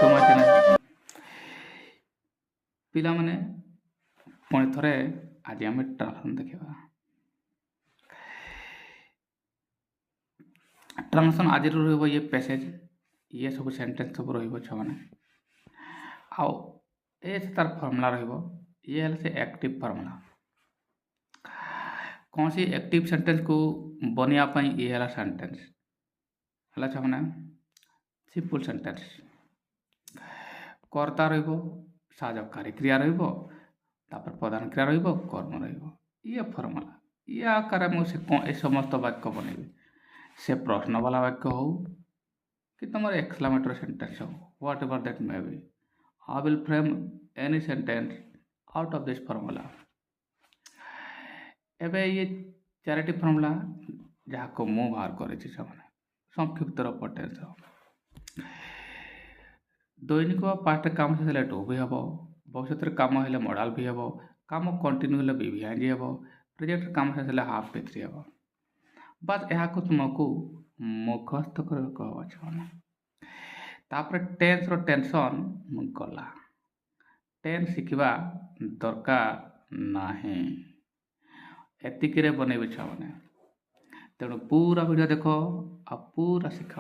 ସମାଜ ନାହିଁ। ପିଲାମାନେ ପୁଣି ଥରେ ଆଜି ଆମେ ଟ୍ରାନ୍ସଲେସନ୍ ଦେଖିବା। ଟ୍ରାନ୍ସଲେସନ୍ ଆଜିର ରହିବ ଇଏ ପ୍ୟାସେଜ୍, ଇଏ ସବୁ ସେଣ୍ଟେନ୍ସ ସବୁ ରହିବ ଛୁଆମାନେ। ଆଉ ଏ ତାର ଫର୍ମୁଲା ରହିବ, ଇଏ ହେଲା ସେ ଆକ୍ଟିଭ୍ ଫର୍ମୁଲା। କୌଣସି ଆକ୍ଟିଭ୍ ସେଣ୍ଟେନ୍ସକୁ ବନେଇବା ପାଇଁ ଇଏ ହେଲା ସେଣ୍ଟେନ୍ସ ହେଲା ଛୁଆମାନେ, ସିମ୍ପଲ୍ ସେଣ୍ଟେନ୍ସ। କର୍ତ୍ତା ରହିବ, ସାହାଯ୍ୟକାରୀ କ୍ରିୟା ରହିବ, ତାପରେ ପ୍ରଧାନ କ୍ରିୟା ରହିବ, କର୍ମ ରହିବ। ଇଏ ଫର୍ମୁଲା, ଇଏ ଆକାରରେ ମୁଁ ଏ ସମସ୍ତ ବାକ୍ୟ ବନେଇବି। ସେ ପ୍ରଶ୍ନବାଲା ବାକ୍ୟ ହଉ କି ତୁମର ଏକ୍ସକ୍ଲାମେଟରୀ ସେଣ୍ଟେନ୍ସ ହଉ, what ever that May B, I will frame any sentence out of this formula। ଏବେ ଇଏ ଚାରିଟି ଫର୍ମୁଲା ଯାହାକୁ ମୁଁ ବାହାର କରିଛି ସେମାନେ ସଂକ୍ଷିପ୍ତ ରୂପଟେନ୍ସ। ଦୈନିକ ପାଷ୍ଟ କାମ ଶେଷ ହେଲେ ଟୁ ବି ହେବ, ଭବିଷ୍ୟତରେ କାମ ହେଲେ ମଡାଲ ବି ହେବ, କାମ କଣ୍ଟିନ୍ୟୁ ହେଲେ ବିଭିଆଇଏନଜି ହେବ, ପ୍ରେଜେଣ୍ଟରେ କାମ ଶେଷ ହେଲେ ହାଫ୍ ପି3 ହେବ। ବାସ୍ ଏହାକୁ ତୁମକୁ ମୁଖସ୍ଥ କରିବାକୁ ହେବ ଛୁଆମାନେ। ତାପରେ ଟେନ୍ସର ଟେନସନ୍ ଗଲା, ଟେନ୍ସ ଶିଖିବା ଦରକାର ନାହିଁ, ଏତିକିରେ ବନେଇବେ ଛୁଆମାନେ। ତେଣୁ ପୁରା ଭିଡ଼ିଓ ଦେଖ ଆଉ ପୁରା ଶିଖ,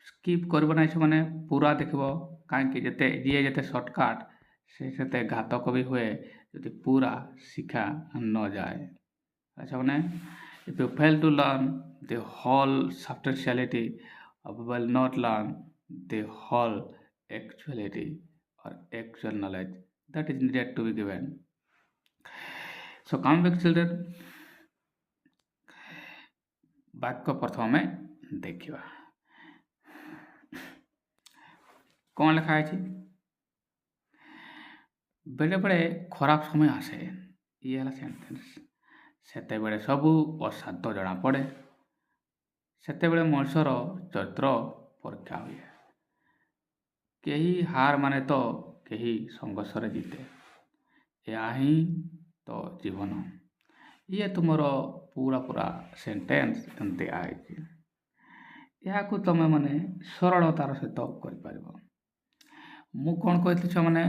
ସ୍କିପ୍ କରିବ ନାହିଁ ଛୁଆମାନେ, ପୁରା ଦେଖିବ। କାହିଁକି ଯିଏ ଯେତେ ସର୍ଟକଟ୍ ସେ ସେତେ ଘାତକ ବି ହୁଏ ଯଦି ପୁରା ଶିଖା ନଯାଏ। ଛୁଆମାନେ, if you fail to learn the whole substantiality or will not learn the whole actuality or actual knowledge that is needed to be given। So come back children, ବାକ୍ୟ ପ୍ରଥମେ ଦେଖିବା କ'ଣ ଲେଖା ହେଇଛି। ବେଳେବେଳେ ଖରାପ ସମୟ ଆସେ, ଇଏ ହେଲା ସେଣ୍ଟେନ୍ସ। ସେତେବେଳେ ସବୁ ଅସାଧ୍ୟ ଜଣାପଡ଼େ, ସେତେବେଳେ ମଣିଷର ଚରିତ୍ର ପରୀକ୍ଷା ହୁଏ। କେହି ହାର ମାନେ ତ କେହି ସଂଘର୍ଷରେ ଜିତେ, ଏହା ହିଁ ତ ଜୀବନ। ଇଏ ତୁମର ପୁରା ସେଣ୍ଟେନ୍ସ ଏମିତି ଆଇଛି। ଏହାକୁ ତୁମେ ମାନେ ସରଳତାର ସହିତ କରିପାରିବ। ମୁଁ କ'ଣ କହିଥିଲି ଛୁଆମାନେ,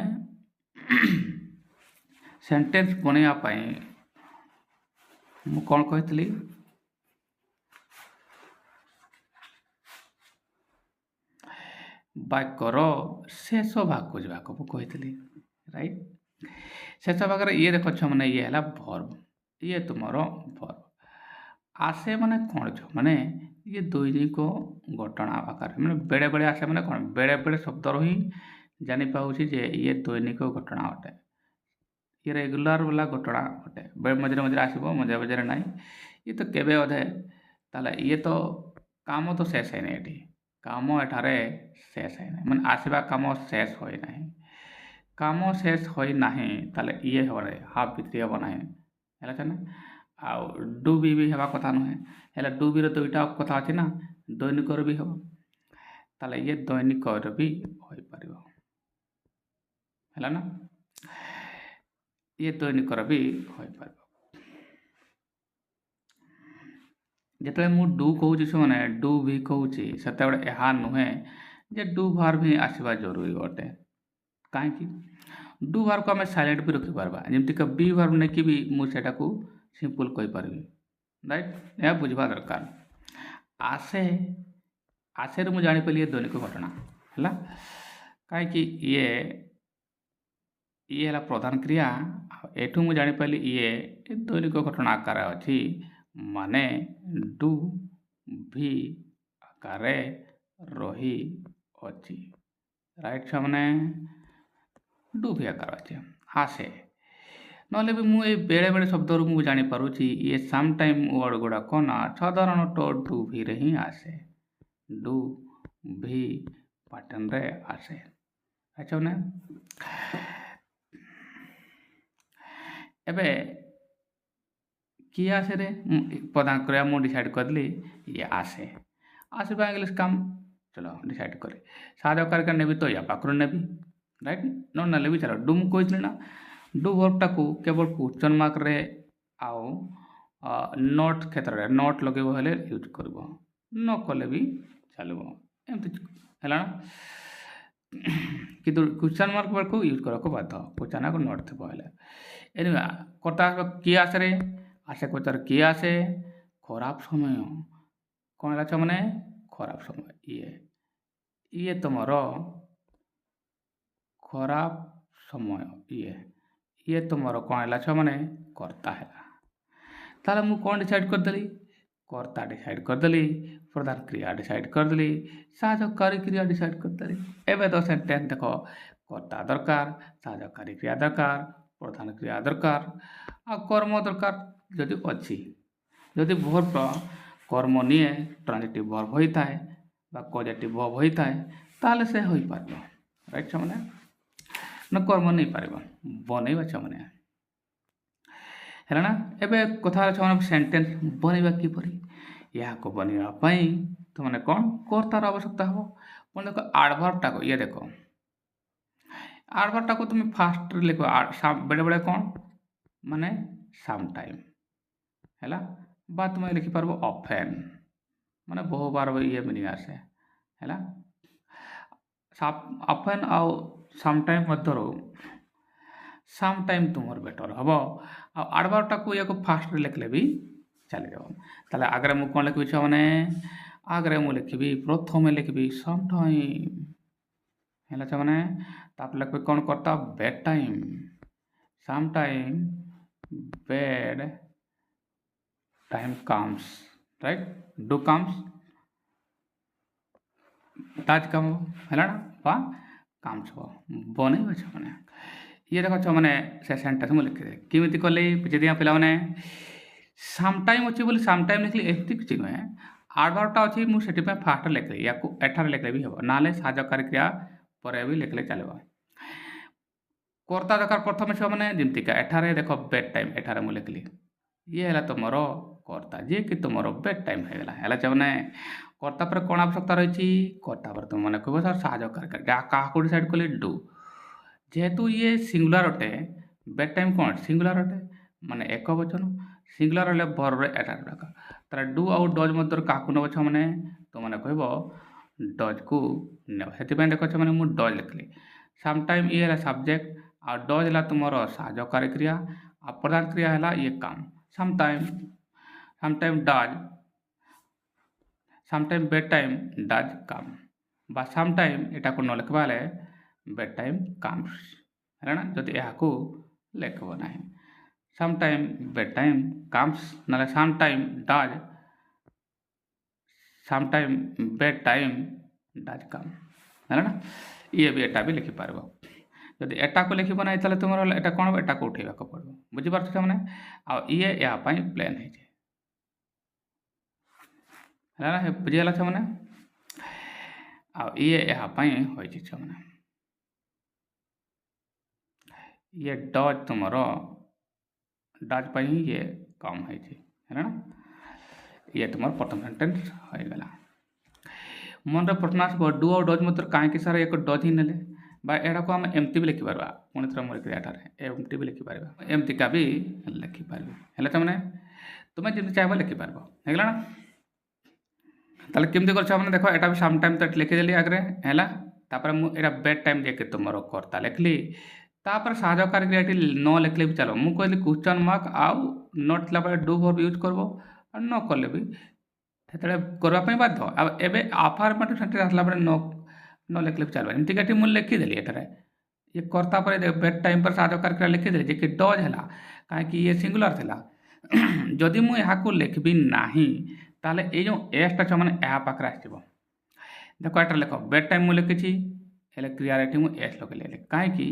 ସେଣ୍ଟେନ୍ସ ବନେଇବା ପାଇଁ ମୁଁ କ'ଣ କହିଥିଲି, ବାକ୍ୟର ଶେଷ ଭାଗକୁ ଯିବାକୁ ମୁଁ କହିଥିଲି, ରାଇଟ୍। ଶେଷ ଭାଗରେ ଇଏ ଦେଖ ଛୁଆମାନେ, ଇଏ ହେଲା ଭର୍ବ, ଇଏ ତୁମର ଭର୍ବ। ଆସେ ମାନେ କ'ଣ ଛୁଆମାନେ, ଇଏ ଦୈନିକ ଘଟଣା ଆକାରରେ, ମାନେ ବେଳେବେଳେ ଆସେ ମାନେ କ'ଣ, ବେଳେବେଳେ ଶବ୍ଦରୁ ହିଁ ଜାଣିପାରୁଛି ଯେ ଇଏ ଦୈନିକ ଘଟଣା ଅଟେ, ଇଏ ରେଗୁଲାର ବାଲା ଘଟଣା ଅଟେ। ମଝିରେ ମଝିରେ ଆସିବ, ମଝିରେ ମଝିରେ ନାହିଁ। ଇଏ ତ କେବେ ଅଧେ, ତାହେଲେ ଇଏ ତ କାମ ତ ଶେଷ ହେଇନି ଏଠି, କାମ ଏଠାରେ ଶେଷ ହେଇନାହିଁ, ମାନେ ଆସିବା କାମ ଶେଷ ହୋଇନାହିଁ। କାମ ଶେଷ ହୋଇନାହିଁ ତାହେଲେ ଇଏ ହେବ ନାହିଁ, ହାଫ୍ ପି3 ହେବ ନାହିଁ, ହେଲା ନା। ଆଉ ଡୁ ବି ହେବା କଥା ନୁହେଁ, ହେଲେ ଡୁ ବିର ଦୁଇଟା କଥା ଅଛି ନା, ଦୈନିକର ବି ହେବ, ତାହେଲେ ଇଏ ଦୈନିକର ବି ହୋଇପାରିବ, ହେଲା ନା। ଇଏ ଦୈନିକର ବି ହୋଇପାରିବ। ଯେତେବେଳେ ମୁଁ ଡୁ କହୁଛି ସେମାନେ, ଡୁ ବି କହୁଛି, ସେତେବେଳେ ଏହା ନୁହେଁ ଯେ ଡୁ ଭାର୍ବ ହିଁ ଆସିବା ଜରୁରୀ ଅଟେ। କାହିଁକି, ଡୁ ଭାର୍ବକୁ ଆମେ ସାଇଲେଣ୍ଟ ବି ରଖିପାରିବା, ଯେମିତିକା ବି ଭାର୍ବ ନେଇକି ବି ମୁଁ ସେଇଟାକୁ ସିମ୍ପଲ୍ କହିପାରିବି, ରାଇଟ୍। ଏହା ବୁଝିବା ଦରକାର। ଆସେରୁ ମୁଁ ଜାଣିପାରିଲି ଇଏ ଦୈନିକ ଘଟଣା ହେଲା, କାହିଁକି ଇଏ ହେଲା ପ୍ରଧାନ କ୍ରିୟା। ଆଉ ଏଠୁ ମୁଁ ଜାଣିପାରିଲି ଇଏ ଦୈନିକ ଘଟଣା ଆକାରରେ ଅଛି, ମାନେ ଡୁ ଭି ଆକାରରେ ରହିଅଛି, ରାଇଟ୍ ଛୁଆମାନେ। ଡୁ ଭି ଆକାର ଅଛି, ଆସେ। ନହେଲେ ବି ମୁଁ ଏଇ ବେଳେବେଳେ ଶବ୍ଦରୁ ମୁଁ ଜାଣିପାରୁଛି ଇଏ ସାମ୍ ଟାଇମ୍ ୱାର୍ଡ଼ ଗୁଡ଼ାକ ନା ସାଧାରଣତଃ ଡୁ ଭିରେ ହିଁ ଆସେ, ଡୁ ଭି ପାଟର୍ନରେ ଆସେ, ଆଚ୍ଛା ନା। ଏବେ କିଏ ଆସେରେ ପ୍ରଦାନ କରିବା ମୁଁ ଡିସାଇଡ଼ କରିଲି, ଇଏ ଆସିବା ଇଂଲିଶ କାମ, ଚलो ଡିସାଇଡ଼ କରେ। ସାହାଯ୍ୟକାରୀ ନେବି ତ ୟା ପାଖରୁ ନେବି, ରାଇଟ୍। ନେଲେ ବି ଚାଲ, ଡୁ ମୁଁ କହିଥିଲି ନା, ଡୁ ଭର୍ବଟାକୁ କେବଳ କ୍ୱେଶ୍ଚନ୍ ମାର୍କରେ ଆଉ ନଟ୍ କ୍ଷେତ୍ରରେ ନଟ୍ ଲଗେଇବ ହେଲେ ୟୁଜ୍ କରିବ, ନ କଲେ ବି ଚାଲିବ। ଏମିତି ହେଲା ନା। କିନ୍ତୁ କ୍ୱେଶ୍ଚନ୍ ମାର୍କ ବେଳକୁ ୟୁଜ୍ କରିବାକୁ ବାଧ୍ୟ, କ୍ୱେଶ୍ଚନ୍ ଆଗ ନଟ୍ ଥିବ ହେଲେ। ଏନିୱେ କର୍ତ୍ତା କିଏ ଆସେ ଆସେ କ୍ୱେଶ୍ଚନ୍ କିଏ ଆସେ? ଖରାପ ସମୟ। କ'ଣ ହେଲା ଛୁଆମାନେ? ଖରାପ ସମୟ। ଇଏ ତୁମର ଖରାପ ସମୟ। ଇଏ ତୁମର କ'ଣ ହେଲା ଛୁଆମାନେ? କର୍ତ୍ତା ହେଲା। ତାହେଲେ ମୁଁ କ'ଣ ଡିସାଇଡ଼୍ କରିଦେଲି? କର୍ତ୍ତା ଡିସାଇଡ଼୍ କରିଦେଲି, ପ୍ରଧାନ କ୍ରିୟା ଡିସାଇଡ଼୍ କରିଦେଲି, ସାହାଯ୍ୟକାରୀ କ୍ରିୟା ଡିସାଇଡ଼୍ କରିଦେଲି। ଏବେ ତ ସେଣ୍ଟେନ୍ସ ଦେଖ, କର୍ତ୍ତା ଦରକାର, ସାହାଯ୍ୟକାରୀ କ୍ରିୟା ଦରକାର, ପ୍ରଧାନ କ୍ରିୟା ଦରକାର, ଆଉ କର୍ମ ଦରକାର ଯଦି ଅଛି। ଯଦି ଭର୍ବ କର୍ମ ନିଏ, ଟ୍ରାନ୍ଜିଟିଭ୍ ଭର୍ବ ହୋଇଥାଏ ବା କଜେଟିଭ୍ ଭର୍ବ ହୋଇଥାଏ, ତାହେଲେ ସେ ହୋଇପାରିବ। ରାଇଟ୍ ଛୁଆମାନେ? ନା କର୍ମ ନେଇପାରିବ, ବନେଇବା ଛୁଆମାନେ ହେଲା ନା। ଏବେ କଥା ହେଲା ଛୁଆମାନେ ସେଣ୍ଟେନ୍ସ ବନେଇବା କିପରି? ଏହାକୁ ବନେଇବା ପାଇଁ ତୁମମାନେ କ'ଣ କର୍ତ୍ତାର ଆବଶ୍ୟକତା ହେବ। ପୁଣି ଦେଖ ଆଡ଼ଭର୍ବଟାକୁ, ଦେଖ ଆଡ଼ଭର୍ବଟାକୁ ତୁମେ ଫାଷ୍ଟରେ ଲେଖିବ। ବେଳେବେଳେ କ'ଣ ମାନେ ସାମ୍ ଟାଇମ୍ ହେଲା, ବା ତୁମେ ଲେଖିପାରିବ ଅଫେନ୍, ମାନେ ବହୁବାର ମିନିଂ ଆସେ ହେଲା। ଅଫେନ୍ ଆଉ ସାମ୍ ଟାଇମ୍ ମଧ୍ୟରୁ ସାମ୍ ଟାଇମ୍ ତୁମର ବେଟର୍ ହେବ। ଆଉ ଆଡ଼ଭର୍ବଟାକୁ ଫାଷ୍ଟରେ ଲେଖିଲେ ବି ଚାଲିଯାଉ। ତାହେଲେ ଆଗରେ ମୁଁ କ'ଣ ଲେଖିବି ଛୁଆମାନେ? ଆଗରେ ମୁଁ ଲେଖିବି, ପ୍ରଥମେ ଲେଖିବି ସମ୍ ଟାଇମ୍ ହେଲା ଛୁଆମାନେ। ତାପରେ ଲେଖିବି କ'ଣ? କର୍ତ୍ତା bad time, some time bad time comes, right? Do comes, does come ହେଲା ନା, ବା କାମ୍ସ ହେବ। ବନେଇବା ଛୁଆମାନେ ଦେଖ ଛୁଆମାନେ, ସେ ସେଣ୍ଟେନ୍ସ ମୁଁ ଲେଖିଦେଲି। କେମିତି କଲି ବୁଝିଦିଅ ପିଲାମାନେ? ସାମ୍ ଟାଇମ୍ ଅଛି ବୋଲି ସାମ୍ ଟାଇମ୍ ଲେଖିଲି, ଏମିତି କିଛି ନୁହେଁ। ଆଡ଼ଭର୍ବଟା ଅଛି, ମୁଁ ସେଥିପାଇଁ ଫାଷ୍ଟରେ ଲେଖିଲି। ୟାକୁ ଏଠାରେ ଲେଖିଲେ ବି ହେବ, ନହେଲେ ସାହାଯ୍ୟକାରୀ କ୍ରିୟା ପରେ ବି ଲେଖିଲେ ଚାଲିବ। କର୍ତ୍ତା ଦରକାର ପ୍ରଥମେ ଛୁଆମାନେ, ଯେମିତିକା ଏଠାରେ ଦେଖ ବେଡ୍ ଟାଇମ୍, ଏଠାରେ ମୁଁ ଲେଖିଲି। ହେଲା ତୁମର କର୍ତ୍ତା, ଯିଏକି ତୁମର ବେଡ୍ ଟାଇମ୍ ହେଇଗଲା। ହେଲା ଛୁଆମାନେ, କର୍ତ୍ତା ପରେ କ'ଣ ଆବଶ୍ୟକତା ରହିଛି? କର୍ତ୍ତା ପରେ ତୁମମାନେ କହିବ ସାର୍ ସାହାଯ୍ୟକାରୀ କ୍ରିୟା। କାହାକୁ ଡିସାଇଡ଼୍ କଲି? ଡୁ। ଯେହେତୁ ସିଙ୍ଗୁଲାର ଅଟେ, ବେଡ୍ ଟାଇମ୍ କ'ଣ ସିଙ୍ଗୁଲାର ଅଟେ, ମାନେ ଏକ ବଚନ। ସିଙ୍ଗୁଲାର ହେଲେ ଭର୍ବରେ ଏଠାରେ ଦରକାର। ତାହେଲେ ଡୁ ଆଉ ଡଜ୍ ମଧ୍ୟରୁ କାହାକୁ ନେବ ଛୁଆମାନେ? ତୁମମାନେ କହିବ ଡଜ୍କୁ ନେବ। ସେଥିପାଇଁ ଦେଖ ଛୁଆମାନେ, ମୁଁ ଡଜ୍ ଲେଖିଲି। ସାମ୍ ଟାଇମ୍ ହେଲା ସବଜେକ୍ଟ, ଆଉ ଡଜ୍ ହେଲା ତୁମର ସାହାଯ୍ୟକାରୀ କ୍ରିୟା, ଆଉ ପ୍ରଧାନ କ୍ରିୟା ହେଲା କାମ। Some time does, some time bad time does come, ବା ସାମ୍ ଟାଇମ୍ ଏଟାକୁ ନ ଲେଖିବା ହେଲେ ବେଡ୍ ଟାଇମ୍ କମ୍ସ ହେଲା ନା। ଯଦି ଏହାକୁ ଲେଖିବ ନାହିଁ, some time bad time comes, ନହେଲେ some time does, some time bad time does come ହେଲା ନା। ବି ଏଟା ବି ଲେଖିପାରିବ। ଯଦି ଏଟାକୁ ଲେଖିବ ନାହିଁ, ତାହେଲେ ତୁମର ଏଟା କ'ଣ ହେବ? ଏଟାକୁ ଉଠେଇବାକୁ ପଡ଼ିବ। ବୁଝିପାରୁଛ ଛୁଆମାନେ? ଆଉ ଏହା ପାଇଁ ପ୍ଲେନ୍ ହେଇଛି ହେଲା ନା। ବୁଝିଗଲା ଛୁଆମାନେ? ଆଉ ଏହା ପାଇଁ ହୋଇଛି ଛୁଆମାନେ। ଡଜ୍ ତୁମର ଡଜ୍ ପାଇଁ ହିଁ କମ୍ ହେଇଛି ହେଲା ନା। ତୁମର ପ୍ରଥମ ସେଣ୍ଟେନ୍ସ ହୋଇଗଲା। ମନରେ ପ୍ରଶ୍ନ ଆସିବ, ଡୁ ଆଉ ଡଜ୍ ମଧ୍ୟରେ କାହିଁକି ସାର୍ ଏକ ଡଜ୍ ହିଁ ନେଲେ? ବା ଏଟାକୁ ଆମେ ଏମିତି ବି ଲେଖିପାରିବା। ପୁଣି ଥରେ ମୁଁ ଲେଖିବି, ଏଠାରେ ଏମିତି ବି ଲେଖିପାରିବା, ଏମିତିକା ବି ଲେଖିପାରିବି। ହେଲେ ତୁମେ ଯେମିତି ଚାହିଁବ ଲେଖିପାରିବ। ହେଇଗଲା ନା। ତାହେଲେ କେମିତି କରୁଛ ମାନେ ଦେଖ, ଏଟା ବି ସାମ୍ ଟାଇମ୍ ତ ଲେଖିଦେଲି ଆଗରେ ହେଲା। ତାପରେ ମୁଁ ଏଇଟା ବେଡ୍ ଟାଇମ୍ ଯିଏକି ତୁମର କର୍ତ୍ତା ଲେଖିଲି। ତାପରେ ସାହାଯ୍ୟକାରୀ କ୍ରିୟା ଏଠି ନ ଲେଖିଲେ ବି ଚାଲିବ। ମୁଁ କହିଲି କ୍ୱେଶ୍ଚନ୍ ମାର୍କ ଆଉ ନଟ୍ ଥିଲାବେଳେ ଡୁ ଭର୍ବ ୟୁଜ୍ କରିବ, ଆଉ ନ କଲେ ବି ସେତେବେଳେ କରିବା ପାଇଁ ବାଧ୍ୟ। ଆଉ ଏବେ ଆଫର୍ମେଟିଭ୍ ସେଣ୍ଟେନ୍ସ ଆସିଲା ପରେ ନ ଲେଖିଲେ ବି ଚାଲିବ। ଏମିତିକା ଏଠି ମୁଁ ଲେଖିଦେଲି। ଏଠାରେ କର୍ତ୍ତା ପରେ ବେଡ୍ ଟାଇମ୍ ପରେ ସାହାଯ୍ୟକାରୀ କ୍ରିୟା ଲେଖିଦେଲି, ଯେ କି ଡଜ୍ ହେଲା, କାହିଁକି ସିଙ୍ଗୁଲାର ଥିଲା। ଯଦି ମୁଁ ଏହାକୁ ଲେଖିବି ନାହିଁ, ତାହେଲେ ଏଇ ଯେଉଁ ଏସ୍ଟା ଛୁଆମାନେ ଏହା ପାଖରେ ଆସିଯିବ। ଦେଖ ଏଠାରେ ଲେଖ, ବେଡ୍ ଟାଇମ୍ ମୁଁ ଲେଖିଛି, ହେଲେ କ୍ରିୟାରେ ଏଠି ମୁଁ ଏସ୍ ଲଗେଇଲି। କାହିଁକି?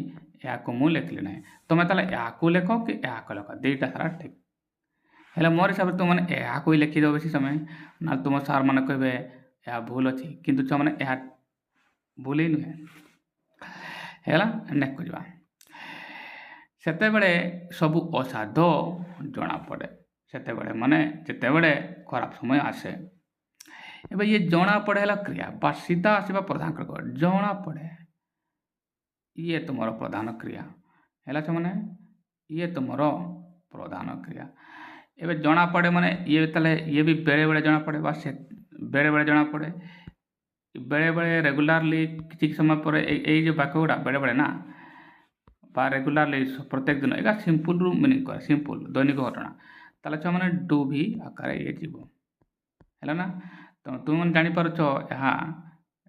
ଏହାକୁ ମୁଁ ଲେଖିଲି ନାହିଁ। ତୁମେ ତାହେଲେ ଏହାକୁ ଲେଖ କି ଏହାକୁ ଲେଖ, ଦୁଇଟା ସାରା ଠିକ୍। ହେଲେ ମୋର ହିସାବରେ ତୁମମାନେ ଏହାକୁ ହିଁ ଲେଖିଦେବ ବେଶୀ ସମୟ, ନହେଲେ ତୁମ ସାର୍ ମାନେ କହିବେ ଏହା ଭୁଲ ଅଛି। କିନ୍ତୁ ଛୁଆମାନେ ଏହା ଭୁଲ ହିଁ ନୁହେଁ ହେଲା। ନେକ୍ସଟ ଯିବା। ସେତେବେଳେ ସବୁ ଅସାଧ୍ୟ ଜଣାପଡ଼େ। ସେତେବେଳେ ମାନେ ଯେତେବେଳେ ଖରାପ ସମୟ ଆସେ। ଏବେ ଜଣାପଡ଼େ ହେଲା କ୍ରିୟା, ବା ସିଧା ଆସିବା ପ୍ରଧାନ କ୍ରିୟା। ଜଣାପଡ଼େ ତୁମର ପ୍ରଧାନ କ୍ରିୟା ହେଲା ଛୁଆମାନେ। ତୁମର ପ୍ରଧାନ କ୍ରିୟା। ଏବେ ଜଣା ପଡ଼େ ମାନେ ଇଏ ତାହେଲେ ଇଏ ବି ବେଳେବେଳେ ଜଣା ପଡ଼େ ବା ସେ ବେଳେବେଳେ ଜଣା ପଡ଼େ ବେଳେବେଳେ ରେଗୁଲାରଲି କିଛି ସମୟ ପରେ ଏଇ ଯେଉଁ ବାକ୍ୟ ଗୁଡ଼ା ବେଳେବେଳେ ନା বা ରେଗୁଲାରଲି ପ୍ରତ୍ୟେକ ଦିନ ଏଇଟା ସିମ୍ପୁଲରୁ ମିନିଂ କରେ ସିମ୍ପୁଲ ଦୈନିକ ଘଟଣା ତାହେଲେ ଛୁଆମାନେ ଡୁ ଭି ଆକାରରେ ଇଏ ଯିବ ହେଲା ନା ତ ତୁମମାନେ ଜାଣିପାରୁଛ ଏହା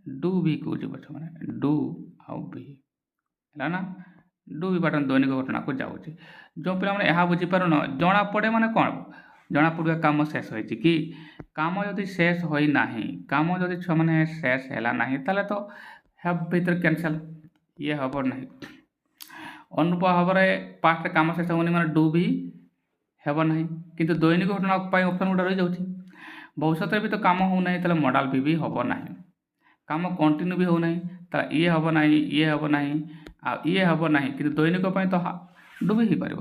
ଡୁ ଭି କୁ ଯିବ ଛୁଆମାନେ ଡୁ ଆଉ ଭି ହେଲା ନା ଡୁ ଭି ବାଟ ଦୈନିକ ଘଟଣାକୁ ଯାଉଛି ଯେଉଁ ପିଲାମାନେ ଏହା ବୁଝିପାରୁନ ଜଣାପଡ଼େ ମାନେ କ'ଣ ଜଣାପଡ଼ିବା କାମ ଶେଷ ହୋଇଛି କି କାମ ଯଦି ଶେଷ ହୋଇନାହିଁ କାମ ଯଦି ଛୁଆମାନେ ଶେଷ ହେଲା ନାହିଁ ତାହେଲେ ତ ହ୍ୟାଭ୍ ଭିତରେ କ୍ୟାନସଲ୍ ଇଏ ହେବ ନାହିଁ ଅନୁରୂପ ଭାବରେ ପାଷ୍ଟରେ କାମ ଶେଷ ହେଉନି ମାନେ ଡୁ ବି ହେବ ନାହିଁ କିନ୍ତୁ ଦୈନିକ ଘଟଣା ପାଇଁ ଅପସନ୍ ଗୋଟେ ରହିଯାଉଛି ଭବିଷ୍ୟତରେ ବି ତ କାମ ହେଉନାହିଁ ତାହେଲେ ମଡାଲ ବି ହେବ ନାହିଁ କାମ କଣ୍ଟିନ୍ୟୁ ବି ହେଉନାହିଁ ତାହେଲେ ଇଏ ହେବ ନାହିଁ ଇଏ ହେବ ନାହିଁ ଆଉ ଇଏ ହେବ ନାହିଁ କିନ୍ତୁ ଦୈନିକ ପାଇଁ ତ ଡୁ ବି ହେଇପାରିବ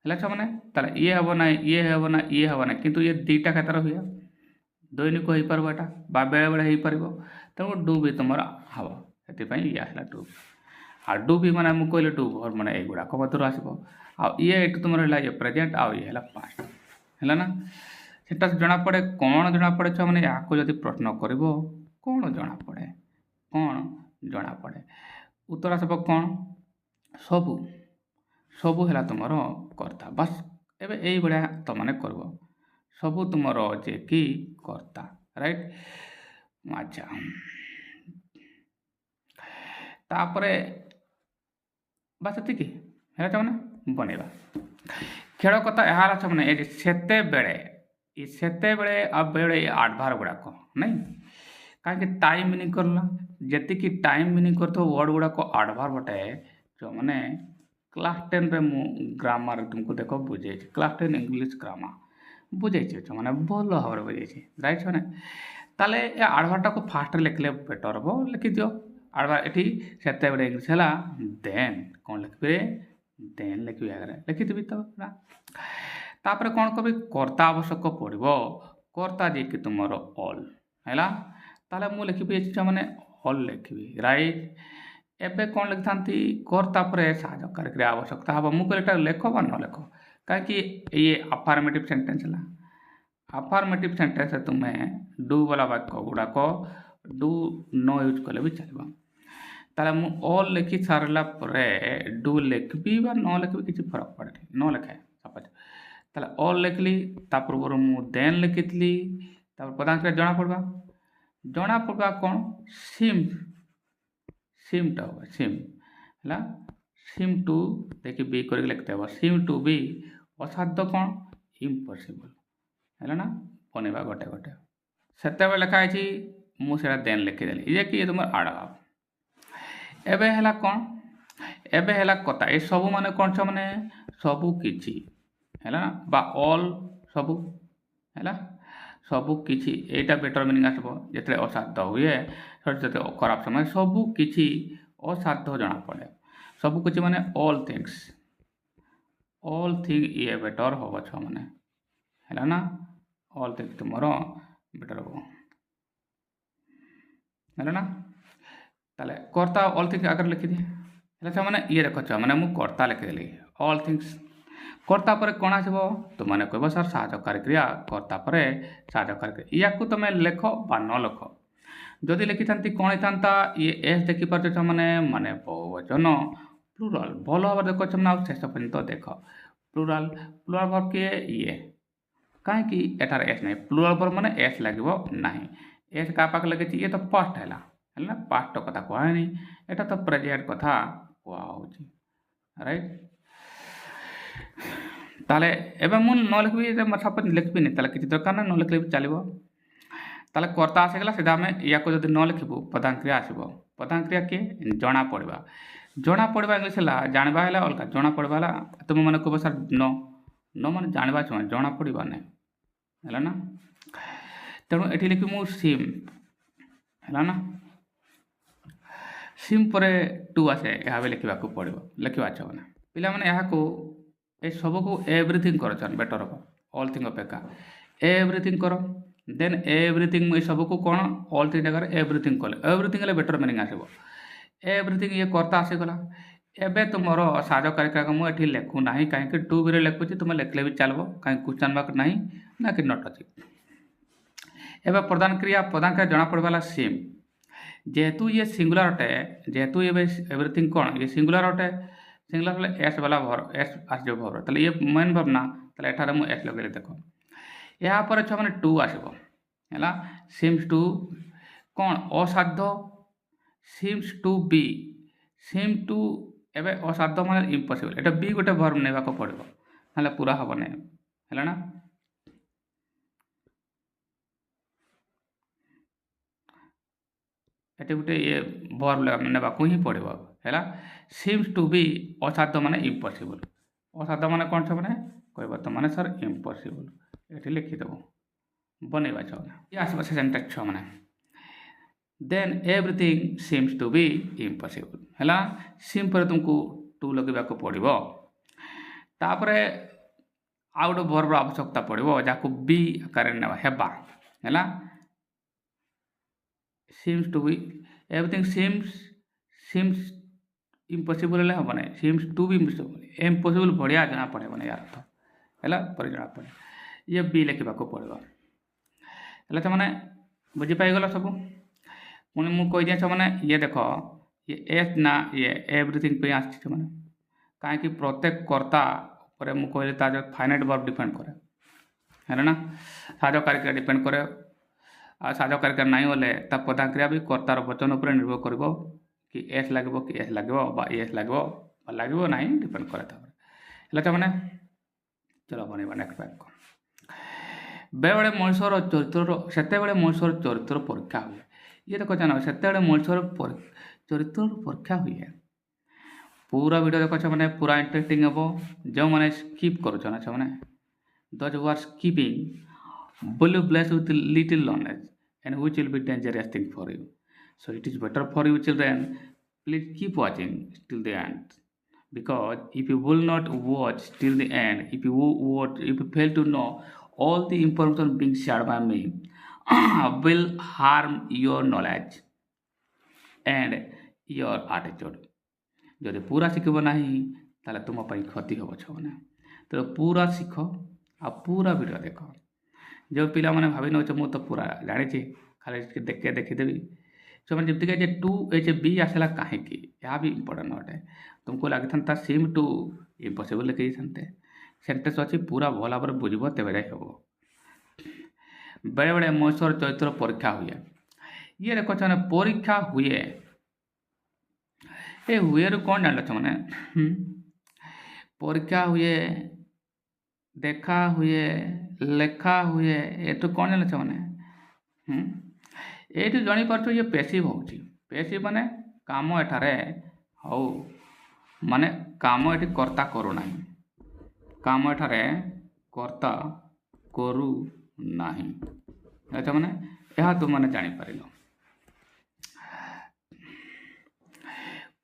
ହେଲା ଛୁଆମାନେ ତାହେଲେ ଇଏ ହେବ ନାହିଁ ଇଏ ହେବ ନା ଇଏ ହେବ ନାହିଁ କିନ୍ତୁ ଇଏ ଦୁଇଟା କ୍ଷେତ୍ର ହୁଏ ଦୈନିକ ହେଇପାରିବ ଏଇଟା ବା ବେଳେବେଳେ ହେଇପାରିବ ତେଣୁ ଡୁ ବି ତୁମର ହେବ ସେଥିପାଇଁ ଇଏ ଆସିଲା ଡୁ ଆଉ ଡୁ ବି ମାନେ ମୁଁ କହିଲି ଡୁ ଭର୍ ମାନେ ଏଇଗୁଡ଼ାକ ମଧ୍ୟରୁ ଆସିବ ଆଉ ଇଏ ଏଇଠୁ ତୁମର ହେଲା ଇଏ ପ୍ରେଜେଣ୍ଟ ଆଉ ଇଏ ହେଲା ପାଷ୍ଟ ହେଲା ନା ସେଟା ଜଣାପଡ଼େ କ'ଣ ଜଣାପଡ଼େ ଛୁଆମାନେ ୟାକୁ ଯଦି ପ୍ରଶ୍ନ କରିବ କ'ଣ ଜଣାପଡ଼େ ଉତ୍ତର ଆସିବ କ'ଣ ସବୁ ସବୁ ହେଲା ତୁମର କର୍ତ୍ତା ବାସ୍ ଏବେ ଏଇଭଳିଆ ତୁମମାନେ କରିବ ସବୁ ତୁମର ଯେ କି କର୍ତ୍ତା ରାଇଟ୍ ଆଚ୍ଛା ତାପରେ ବାସ୍ ଏତିକି ହେଲା ଛୁଆମାନେ ବନେଇବା ଖେଳ କଥା ଏହା ହେଲା ଛୁଆମାନେ ଏ ସେତେବେଳେ ଆଉ ବେଳେ ଆଡ଼ଭାର ଗୁଡ଼ାକ ନାଇଁ କାହିଁକି ଟାଇମ୍ ମିନିଂ କରିଲା ଯେତିକି ଟାଇମ୍ ମିନିଂ କରୁଥିବ ୱାର୍ଡ଼ ଗୁଡ଼ାକ ଆଡ଼ଭାର ବଟେ ଛୁଆମାନେ କ୍ଲାସ୍ 10ରେ ମୁଁ ଗ୍ରାମାର ତୁମକୁ ଦେଖ ବୁଝେଇଛି କ୍ଲାସ୍ 10 ଇଂଲିଶ ଗ୍ରାମାର ବୁଝେଇଛି ଛୁଆମାନେ ଭଲ ଭାବରେ ବୁଝେଇଛି ରାଇଟ୍ ଛୁଆମାନେ ତାହେଲେ ଏ ଆଡ଼ଭାରଟାକୁ ଫାଷ୍ଟରେ ଲେଖିଲେ ବେଟର୍ ହେବ ଲେଖିଦିଅ ଆଡ଼ଭାର ଏଠି ସେତେବେଳେ ଇଂଲିଶ ହେଲା ଦେନ୍ କ'ଣ ଲେଖିବେ ଦେନ୍ ଲେଖିବି ଆଗରେ ଲେଖିଦେବି ତ ନା ତାପରେ କ'ଣ କରିବି କର୍ତ୍ତା ଆବଶ୍ୟକ ପଡ଼ିବ କର୍ତ୍ତା ଯିଏକି ତୁମର ଅଲ୍ ହେଲା ତାହେଲେ ମୁଁ ଲେଖିବି ଛୁଆମାନେ ଅଲ୍ ଲେଖିବି ରାଇଟ୍ ଏବେ କ'ଣ ଲେଖିଥାନ୍ତି କର୍ତ୍ତା ପରେ ସାହାଯ୍ୟକାରୀ କ୍ରିୟା ଆବଶ୍ୟକତା ହେବ ମୁଁ କହିଲି ଏଟା ଲେଖ ବା ନ ଲେଖ କାହିଁକି ଇଏ ଆଫର୍ମେଟିଭ୍ ସେଣ୍ଟେନ୍ସ ହେଲା ଆଫର୍ମେଟିଭ୍ ସେଣ୍ଟେନ୍ସରେ ତୁମେ ଡୁ ବାଲା ବାକ୍ୟ ଗୁଡ଼ାକ ଡୁ ନ ୟୁଜ୍ କଲେ ବି ଚାଲିବ ତାହେଲେ ମୁଁ ଅଲ୍ ଲେଖି ସାରିଲା ପରେ ଡୁ ଲେଖିବି ବା ନ ଲେଖିବି କିଛି ଫରକ ପଡ଼େନି ନ ଲେଖେ ସପୋଜ ତାହେଲେ ଅଲ୍ ଲେଖିଲି ତା ପୂର୍ବରୁ ମୁଁ ଦେନ୍ ଲେଖିଥିଲି ତାପରେ ପଦାଂଶରେ ଜଣାପଡ଼ିବା କ'ଣ ସିମ୍ଟା ହେବ ସିମ୍ ହେଲା ସିମ୍ ଟୁ ଦେଖି ବି କରିକି ଲେଖିଦେବ ସିମ୍ ଟୁ ବି ଅସାଧ୍ୟ କ'ଣ ଇମ୍ପସିବଲ୍ ହେଲା ନା ବନେଇବା ଗୋଟେ ସେତେବେଳେ ଲେଖା ହେଇଛି ମୁଁ ସେଇଟା ଦେନ୍ ଲେଖିଦେଲି ଇଏ କି ତୁମର ଆଡ଼ଭାବ ଏବେ ହେଲା କ'ଣ ଏବେ ହେଲା କଥା ଏସବୁ ମାନେ କ'ଣ ଛୁଆମାନେ ସବୁ କିଛି ହେଲା ନା ବା ଅଲ୍ ସବୁ ହେଲା ସବୁ କିଛି ଏଇଟା ବେଟର୍ ମିନିଂ ଆସିବ ଯେତେବେଳେ ଅସାଧ୍ୟ ହୁଏ ଯେତେ ଖରାପ ସମୟ ସବୁ କିଛି ଅସାଧ୍ୟ ଜଣାପଡ଼େ ସବୁ କିଛି ମାନେ ଅଲ୍ ଥିଙ୍ଗସ୍ ଇଏ ବେଟର୍ ହେବ ଛୁଆମାନେ ହେଲା ନା ଅଲ୍ ଥିଙ୍ଗସ୍ ତୁମର ବେଟର୍ ହେବ ହେଲା ନା ତାହେଲେ କର୍ତ୍ତା ଅଲ୍ ଥିଙ୍ଗସ୍ ଆଗରେ ଲେଖିଦିଏ ହେଲା ଛୁଆମାନେ ଇଏ ଦେଖ ଛୁଆମାନେ ମୁଁ କର୍ତ୍ତା ଲେଖିଦେଲି ଅଲ୍ ଥିଙ୍ଗସ୍ କର୍ତ୍ତା ପରେ କ'ଣ ଆସିବ ତୁମମାନେ କହିବ ସାର୍ ସାହାଯ୍ୟକାରୀ କ୍ରିୟା କର୍ତ୍ତା ପରେ ସାହାଯ୍ୟକାରୀ କ୍ରିୟା ୟାକୁ ତୁମେ ଲେଖ ବା ନ ଲେଖ ଯଦି ଲେଖିଥାନ୍ତି କ'ଣ ହେଇଥାନ୍ତା ଇଏ ଏସ୍ ଦେଖିପାରୁଛ ଛୁଆମାନେ ମାନେ ବହୁବଚନ ପ୍ଲୁରାଲ୍ ଭଲ ଭାବରେ ଦେଖ ଛୁଆମାନେ ଆଉ ଶେଷ ପର୍ଯ୍ୟନ୍ତ ଦେଖ ପ୍ଲୁରାଲ୍ ଭର୍ବ କିଏ ଇଏ କାହିଁକି ଏଠାରେ ଏସ୍ ନାହିଁ ପ୍ଲୁରାଲ୍ ଭର୍ବ ମାନେ ଏସ୍ ଲାଗିବ ନାହିଁ ଏସ୍ କାହା ପାଖରେ ଲାଗିଛି ଇଏ ତ ପାଷ୍ଟ ହେଲା ନା ପାଷ୍ଟ କଥା କୁହାହେନି ଏଟା ତ ପ୍ରେଜେଣ୍ଟ କଥା କୁହାହେଉଛି ରାଇଟ୍ ତାହେଲେ ଏବେ ମୁଁ ନ ଲେଖିବି ସପୋଜ ଲେଖିବିନି ତାହେଲେ କିଛି ଦରକାର ନାହିଁ ନ ଲେଖିଲେ ବି ଚାଲିବ ତାହେଲେ କର୍ତ୍ତା ଆସିଗଲା ସେଟା ଆମେ ୟାକୁ ଯଦି ନ ଲେଖିବୁ ପଦାଂକ୍ରିୟା ଆସିବ ପଦାଂକ୍ରିୟା କିଏ ଜଣାପଡ଼ିବା ଇଂଲିଶ ହେଲା ଜାଣିବା ହେଲା ଅଲଗା ଜଣାପଡ଼ିବା ହେଲା ତୁମମାନେ କହିବ ସାର୍ ନ ମାନେ ଜାଣିବା ଜଣାପଡ଼ିବା ନାହିଁ ହେଲା ନା ତେଣୁ ଏଠି ଲେଖିବି ମୁଁ ସିମ୍ ହେଲା ନା ସିମ୍ ପରେ ଟୁ ଆସେ ଏହା ବି ଲେଖିବାକୁ ପଡ଼ିବ ଲେଖିବା ଛୁଆମାନେ ପିଲାମାନେ ଏହାକୁ ଏସବୁକୁ ଏଭ୍ରିଥିଙ୍ଗ କରୁଛନ୍ ବେଟର୍ ହେବ ଅଲ୍ ଥିଙ୍ଗ ଅପେକ୍ଷା ଏଭ୍ରିଥିଙ୍ଗ କର ଦେନ୍ ଏଭ୍ରିଥିଙ୍ଗ ଏସବୁକୁ କ'ଣ ଅଲ୍ ଥିଙ୍ଗ ଜାଗାରେ ଏଭ୍ରିଥିଙ୍ଗ କଲେ ଏଭ୍ରିଥିଙ୍ଗ ହେଲେ ବେଟର୍ ମିନିଂ ଆସିବ ଏଭ୍ରିଥିଙ୍ଗ ଇଏ କର୍ତ୍ତା ଆସିଗଲା एबे तुमर साजकारिका मुझे लिखू ना कहीं टू बी लिखुची तुम लिखले भी चलो कहीं क्वेश्चन मार्क ना ना कि नट अच्छी एवं प्रधान क्रिया जना पड़ेगा सेम जेहेतु ये सिंगुलर अटे जेहेतु ये एवरीथिंग कौन ये सिंगुलर अटे सिंगुलर एस वाला भर एस आस भर ताले ये मेन भर ना ताले एठारे मु एस लगे देख या पर छुआ माने टू आसबो हैला सिम्स टू कौन असाध्य सिम्स टू बी सिम टू एबे असाध्य माने इम्पॉसिबल एटा बी गोटे भर नेबा को पड़िबो नाले पूरा हबो नै हैला ना एटे गोटे ये भर नेबा को ही पड़िबो हैला सिम्स टू बी असाध्य माने इम्पॉसिबल असाध्य माने कौन छ माने कहबो त माने सर इम्पॉसिबल एठी लिखि देबो बनेबा छ ये आसबा से सेंटेंस छ माने then everything seems to be impossible हैला सिम पर तुमको टू लगेबा को पड़िबो तापरे आउ गोटे वर्ब आवश्यकता पड़िबो जाको बी आकार नेबा हेबा हैला seems to be everything seems impossible ले हबो नै सीम्स टू बी इम्पॉसिबल बढ़िया जना पड़ेबो नै यार अर्थ हैला पर जना पड़े ये बी लिखिबा को पड़िबो हैला त माने बुझि पाइ गेलो सब पुणी मु कह दिया मैंने ये देख ये एस ना ये एवरीथिंग पे आस मैंने कहीं प्रत्येक कर्ता पर मु कहली तार फाइनाइट वर्ब डिपेंड करे है ना साजकारिका डिपेंड करे आ साजकारिका नहीं बोले प्रधान क्रिया भी कर्तार वचन उपर निर्भर कर कि एस लगे कि एस लगे एस लगे ना डिपेंड करे मैंने चलो बनवा नेक्स्ट बैक बेले बेले मनुष्यर चरित्र से मनुष्यर चरित्र परीक्षा हुए ये देखो जान से मनुष्यर चरित्र परीक्षा हुए पूरा वीडियो देखो मैंने पूरा इंटरेस्टिंग हम जो मैंने स्कीप कर मैंने those who are skipping will you bless with little knowledge and which will be dangerous thing for you so it is better for you children please keep watching till the end because if you will not watch till the end if you fail to know all the information being shared by me will harm your knowledge and your attitude जदि पूरा शिखब ना ताले तुम क्षति हम छने तो पूरा शिख आ पूरा वीडियो देख जो पिला मैंने भावी नौ मु तो पूरा जानी खाली देखे देखीदेवी सो मैंने जमी कहे टू एच बी आसला कहीं यह भी इम्पोर्टेंट अटे तुमको लगी था सिम टू इम्पॉसिबल लिखी था सेंटेंस अच्छी पूरा भल भाव बुझब तेज हम बेले बेले मनुष्यर चरित्र परीक्षा हुए ये देखो परीक्षा हुए ए हुए रु कौन जान मैंने परीक्षा हुए देखा हुए लेखा हुए ये तो कौन जान मैंने ये जापर ये पेसिव हो पेसिव माने काम एठारे हो माने काम ये कर्ता करूना काम एठारे कर्ता करू नहीं अच्छा माने यह तुम मैंने जापर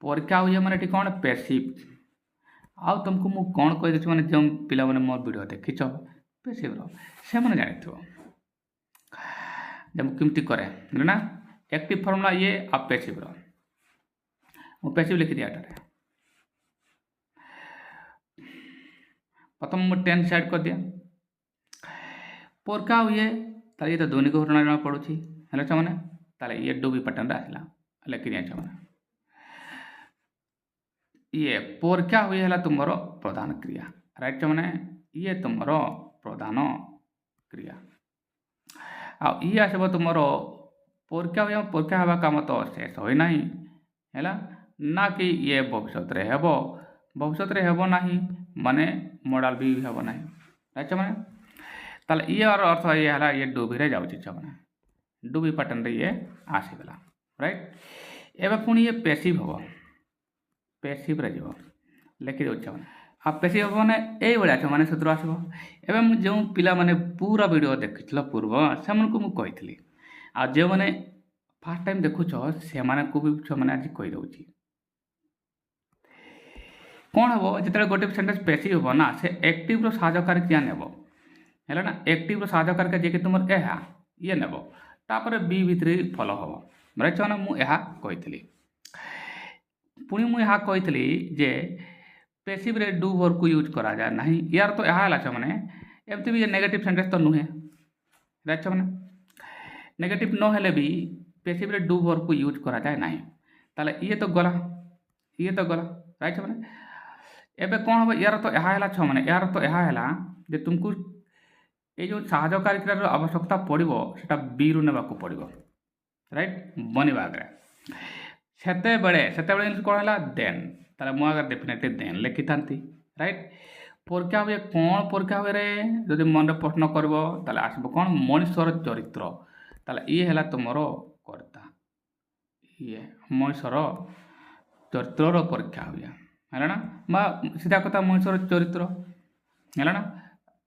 परीक्षा हुए माने कौन पेसिव आउ तुमको मु कौन कहीदे मैंने जो पिला मैंने मोर वीडियो देखिच पेसिव से मैंने जानी जब किमती करे ना एक्टिव फॉर्मूला ये आप पेसिव पेसिव लिखी दिया प्रथम मुझे 10 साइड कर दिया परीक्षा हुए ये तो दैनिक घटना जना पड़ुची है मैंने ये डूबी पैटर्न आसला लिखी दिया मैंने ये परीक्षा हुए है तुम प्रधान क्रिया राइट मैंने ये तुम प्रधान क्रिया ये आसब तुम परीक्षा हुए परीक्षा हवा काम तो शेष होना है ना कि ये भविष्य हेब ना माने मॉडल भी हेब ना राइट मैंने ताले ये अर्थ ये है ये डूबी जाऊँ मैंने डूबी पैटर्न ये आसीगला राइट एवं पुणी ये पेसिव हम पेसिव लिखि दे आ पेसिव हम मैंने ये मैंने सूत्र आसो एवं जो पिला माने पूरा वीडियो देखी पूर्व से मुझे आ जो मैंने फास्ट टाइम देखुच से भी मैंने आज कहीदे कौन हम जो गोटे सेंटेंस पेसिव हम ना से एक्टिव साहकारी क्रिया नेब है ना एक्टिव साहकारी क्रिया जी तुम ये नेब तापर बी भितर फॉलो हम राइट मैंने मुझे कही पुणी मुझे यहाँ कही जे पेसिव रे डू वर्ब को यूज करा जाए नहीं यार तो यहाँ है मैंने एमती भी नेगेटिव सेंटेंस तो नुहे राइट मैंने नेगेटिव न हेले भी पेसिव रे डू वर्ब को यूज करा जाए नहीं ताले ये तो गला राइट मैंने एबे कौन हम यार तो यहाँ है मैंने यार तो यहाँ है जे तुमको ये जो साहाय्यकारी आवश्यकता पड़ो से बी रु ने पड़ो राइट बनवा आगे सेते बड़े कौन है देन ताले मु आगे डेफिनेटली देन लिखि था राइट परीक्षा हुए कौन परीक्षा हुए रे जदि मन रे प्रश्न करबो ताले आसबो कौन मनुष्यर चरित्र ताले ये है तुमर कर्ता ये मनुष्यर चरित्र परीक्षा हुए है ना बा सीधा कथा मनुष्यर चरित्र है ना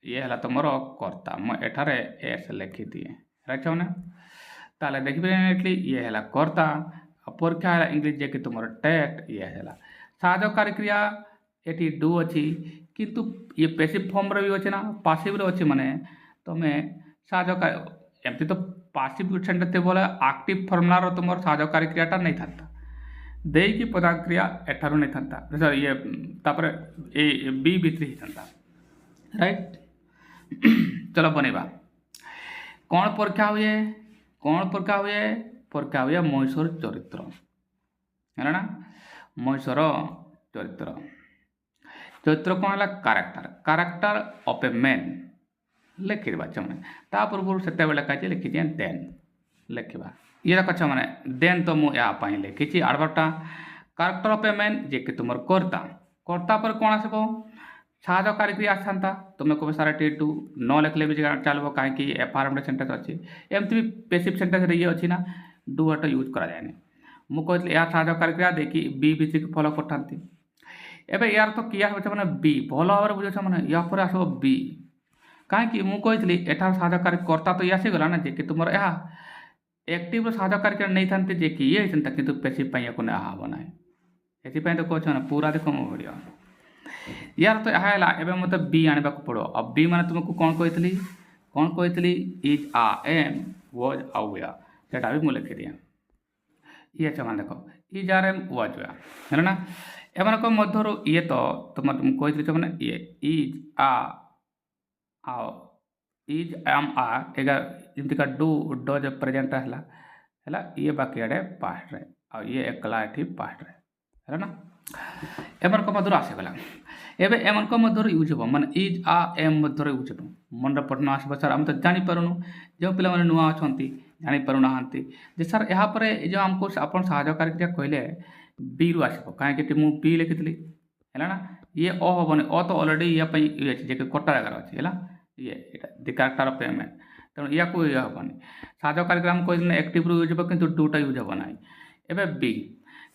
ये है तुमर कर्ता मुझे एठारे एस लिखि दिए राइट मैंने ताले देखिए ये है कर्ता परीक्षा है इंग्लिश जे कि तुम टेट ये है साहाय्यकारी क्रिया ये डू अच्छी किंतु ये पैसिव फॉर्म रे भी अच्छे ना पासिव रे अच्छे माने तुम्हें साहाय्यकारी एमती तो पासिव सेंटेंस थे बोले एक्टिव फॉर्मुला रो तुम साहाय्यकारी क्रियाटा नहीं था दे की पदार्थ क्रिया एठारो नहीं था सर ये तापर ए बी भीतरी ही था राइट चलो बनेबा कौन परीक्षा हुए परीक्षा हुए मनुष्यर चरित्र है ना मनुष्यर चरित्र कौन है कैरेक्टर ऑफ ए मैन लिखा मैंने ता पूर्व से लिखाई लिखी देन लिखा ये कच्छा मैंने देन तो मुझे लिखी आडवर्टा कैरेक्टर ऑफ ए मैन जे कि तुम कर्ता पर कौन आसब साहाय्यकारी क्रिया आसता तुम्हें कब सारा टी टू न लिखले भी चलो कहीं एफआरएम सेंटेंस अच्छी एमती भी पेसिव सेंटेंस ये अच्छी ना डू एट यूज करा जाए मुझे या साहाय्यकारी क्रिया देखी बी भीतर की फॉलो करता एवं यार तो किया मैंने बी भल भाव में बुझे मैंने या पर आसब बी कहीं मुझे एठार साहाय्यकारी कर्ता तो ये आसीगला ना जे कि तुम यह एक्टिव साहाय्यकारी क्रिया नहीं था जे कि ये होता कि पेसिव या हम ना ये तो कहे पूरा देख मो वीडियो यार तो यह है मतलब बी आने पड़ो अब बी मैंने तुमको कौन कही is uh am was are were सेटा भी मुझे लिखी दिए ये अच्छा मान देख is are am was were है ना एम मध्य ये तो तुम कही मैंने ये इज आ इज एम आ जमी का डू डज प्रेजेंट है ये बाकी आड़े पास्ट रे आ ये एकला ये पास्ट रे है ना एम मध्य आसीगला एवं एम मध्य यूज हे माने इज आ एम मध्य यूज हे मन प्रश्न आसब सर आम तो जापरूँ जो पे नुआ अच्छा जापरूना जे सर यापर जो आमको आप साहाय्यकारी क्रिया कहले बी रु आसब कहीं मुझे बी लिखी है ना ये अ हेनी अ तो अलरेडी ये जे कटा जगार अच्छे है ये दि कैरेक्टर ऑफ ए मैन तेणु या को ये हेनी साहाय्यकारी क्रिया कही एक्टिव यूज हे कि डूटा यूज हे ना एवं be